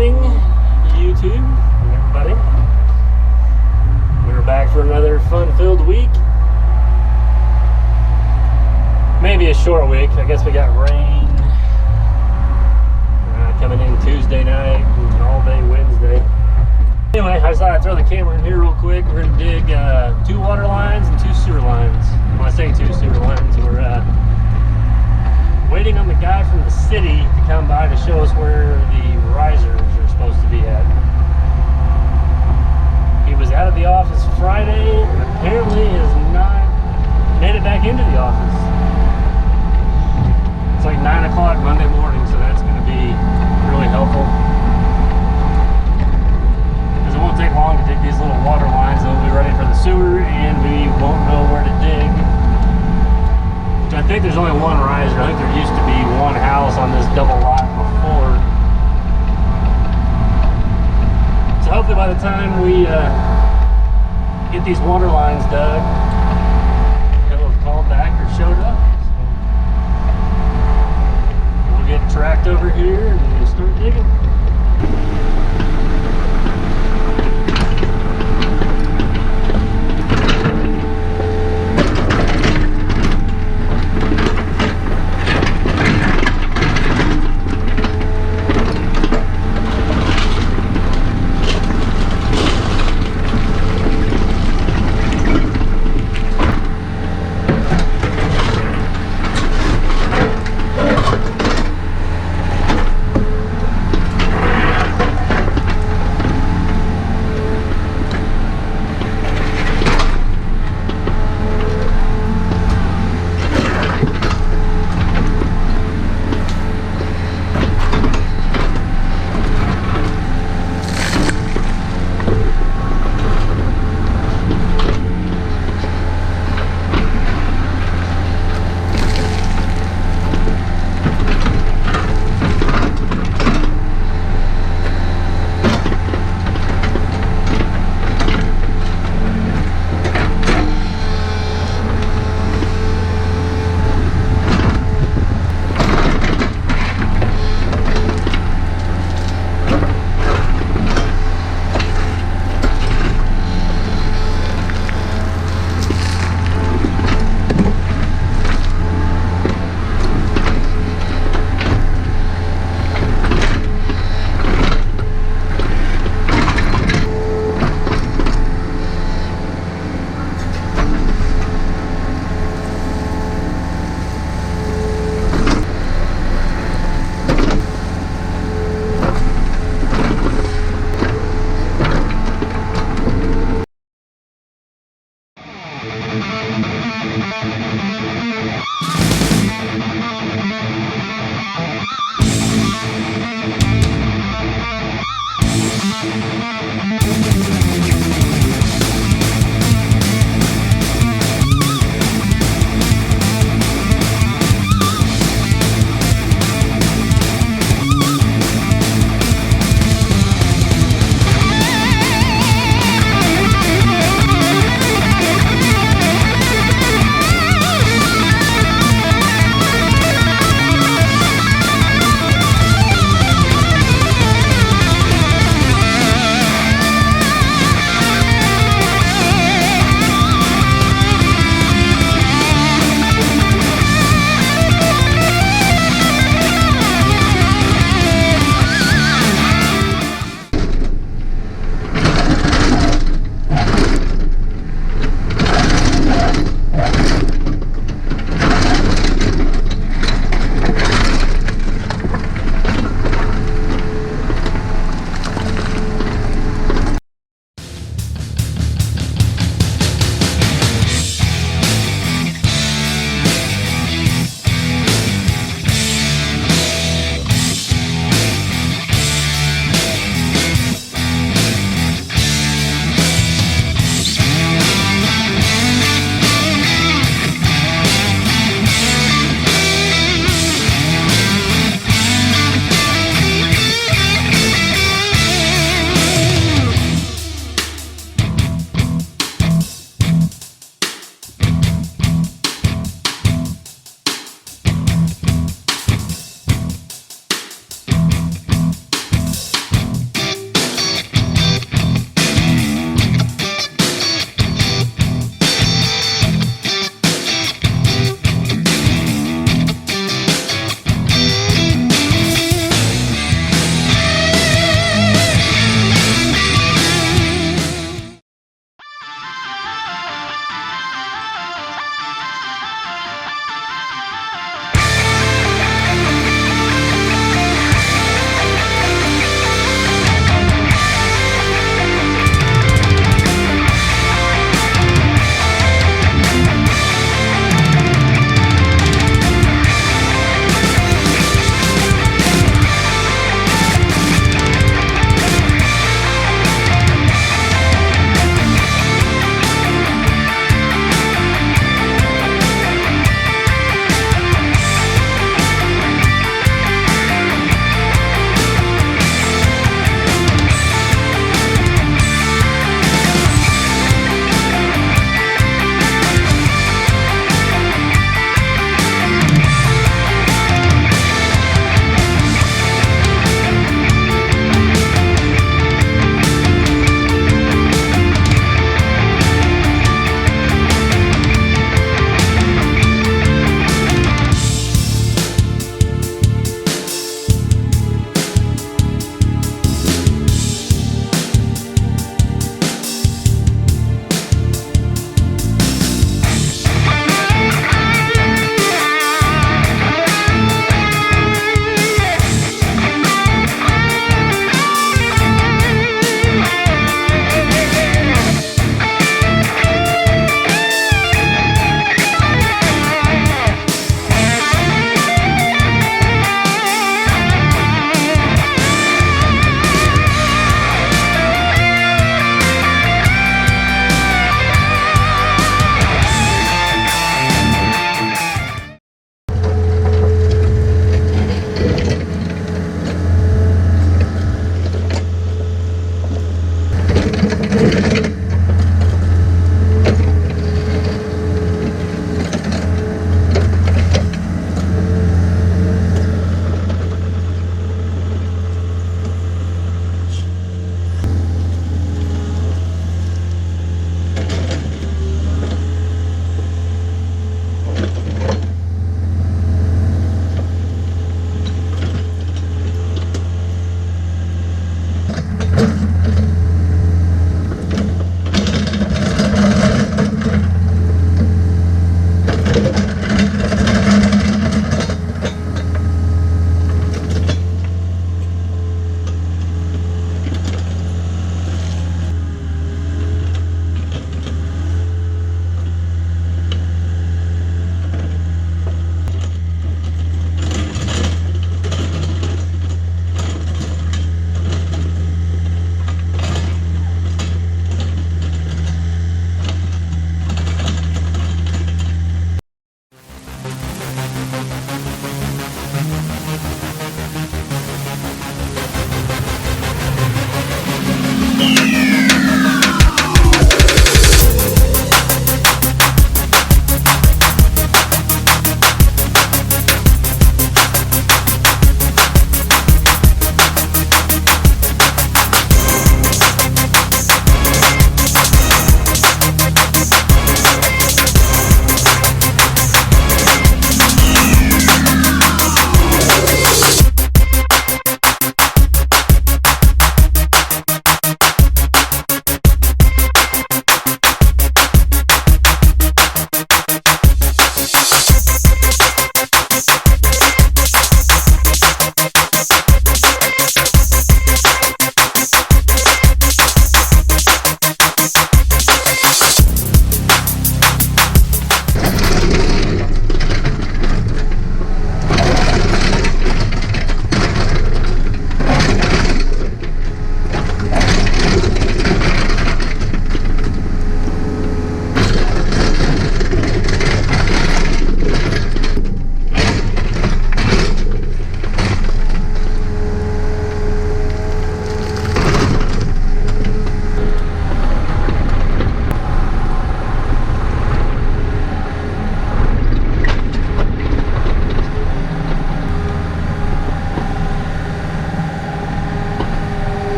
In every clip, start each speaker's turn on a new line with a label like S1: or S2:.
S1: morning, YouTube and everybody. We're back for another fun-filled week. Maybe a short week. I guess we got rain coming in Tuesday night and all day Wednesday. Anyway, I thought I'd throw the camera in here real quick. We're going to dig 2 water lines and 2 sewer lines. When I say 2 sewer lines, we're waiting on the guy from the city to come by to show us where the risers are supposed to be at. He was out of the office Friday and apparently has not made it back into the office. It's like 9 o'clock Monday morning, so that's going to be really helpful. Because it won't take long to dig these little water lines. They'll be ready for the sewer and we won't know where to dig. I think there's only one riser. I think there used to be one house on this double lot before. So hopefully by the time we get these water lines dug, he'll have called back or showed up. So we'll get tracked over here and start digging.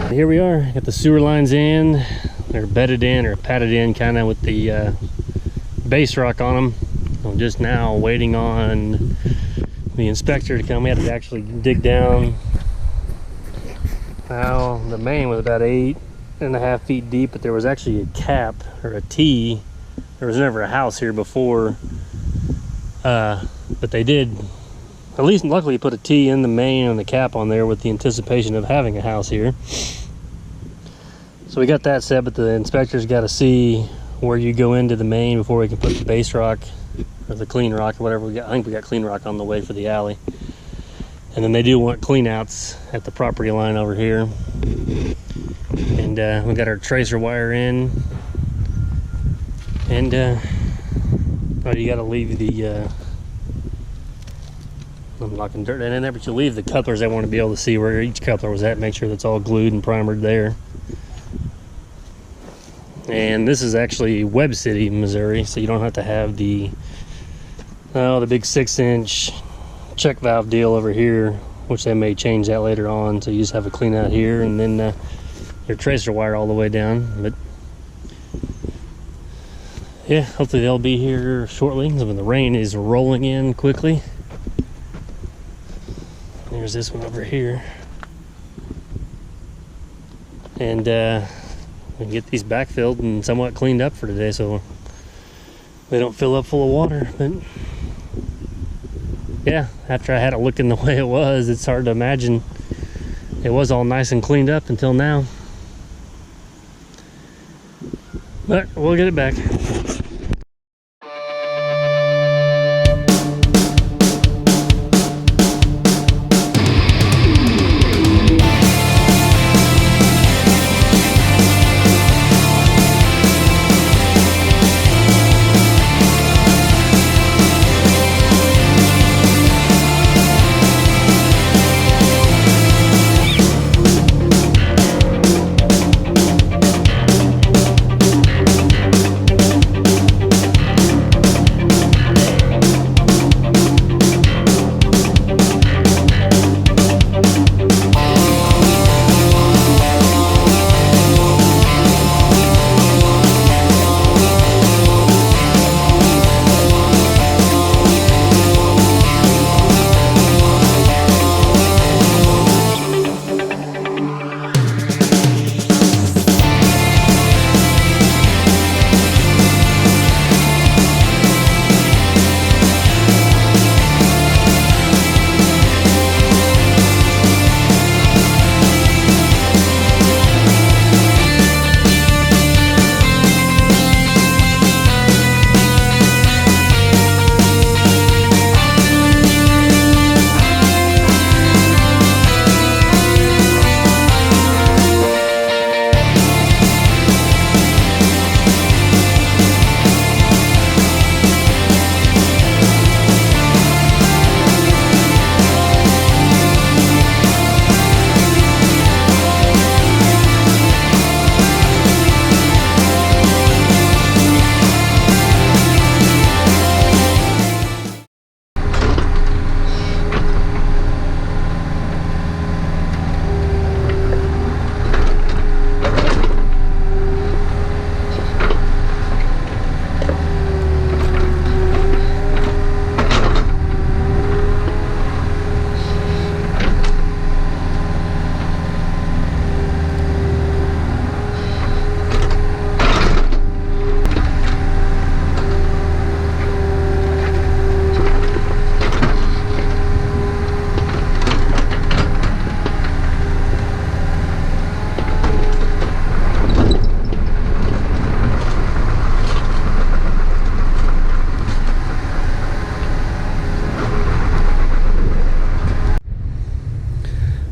S1: Here we are, got the sewer lines in. They're bedded in or patted in kind of with the base rock on them. I'm just now waiting on the inspector to come. We had to actually dig down. Now the main was about 8.5 feet deep, but there was actually a cap or a T. There was never a house here before, but they did, at least luckily, put a T in the main and the cap on there with the anticipation of having a house here. So we got that set, but the inspector's got to see where you go into the main before we can put the base rock or the clean rock or whatever we got. I think we got clean rock on the way for the alley. And then they do want clean outs at the property line over here. And we got our tracer wire in. And oh, you got to leave the I'm knocking dirt in there, but you leave the couplers. They want to be able to see where each coupler was at, make sure that's all glued and primered there. And this is actually Webb City, Missouri, so you don't have to have the big 6-inch check valve deal over here, which they may change that later on. So you just have a clean out here, and then your tracer wire all the way down. But yeah, hopefully they'll be here shortly. When the rain is rolling in quickly. There's this one over here, and we can get these backfilled and somewhat cleaned up for today, so they don't fill up full of water. But yeah, after I had it looking the way it was, it's hard to imagine it was all nice and cleaned up until now. But we'll get it back.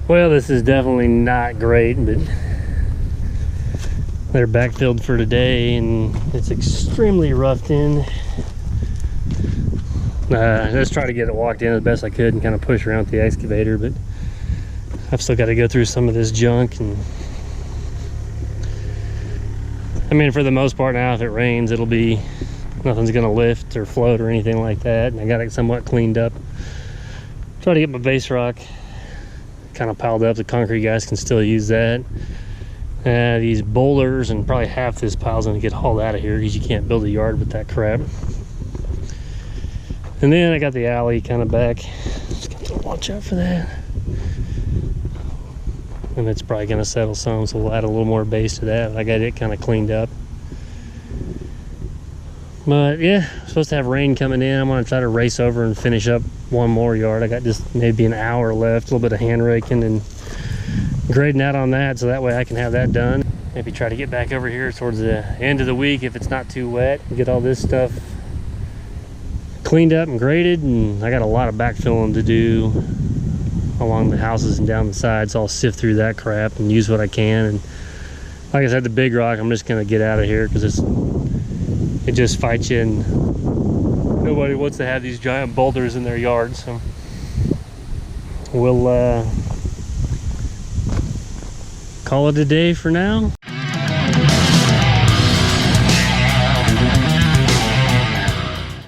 S1: Well, this is definitely not great, but they're backfilled for today, and it's extremely roughed in. Just try to get it walked in as best I could and kind of push around with the excavator, but I've still got to go through some of this junk. And I mean, for the most part now, if it rains, it'll be, nothing's gonna lift or float or anything like that. And I got it somewhat cleaned up. Try to get my base rock kind of piled up. The concrete guys can still use that. These boulders and probably half this pile's gonna get hauled out of here because you can't build a yard with that crap. And then I got the alley kind of back. Just got to watch out for that. And it's probably gonna settle some, so we'll add a little more base to that. But I got it kind of cleaned up. But yeah, I'm supposed to have rain coming in. I'm gonna try to race over and finish up one more yard. I got just maybe an hour left, a little bit of hand raking and grading out on that, so that way I can have that done. Maybe try to get back over here towards the end of the week if it's not too wet and get all this stuff cleaned up and graded. And I got a lot of backfilling to do along the houses and down the side, so I'll sift through that crap and use what I can. And like I said, the big rock, I'm just gonna get out of here because it just fights you, and nobody wants to have these giant boulders in their yard. So we'll call it a day for now.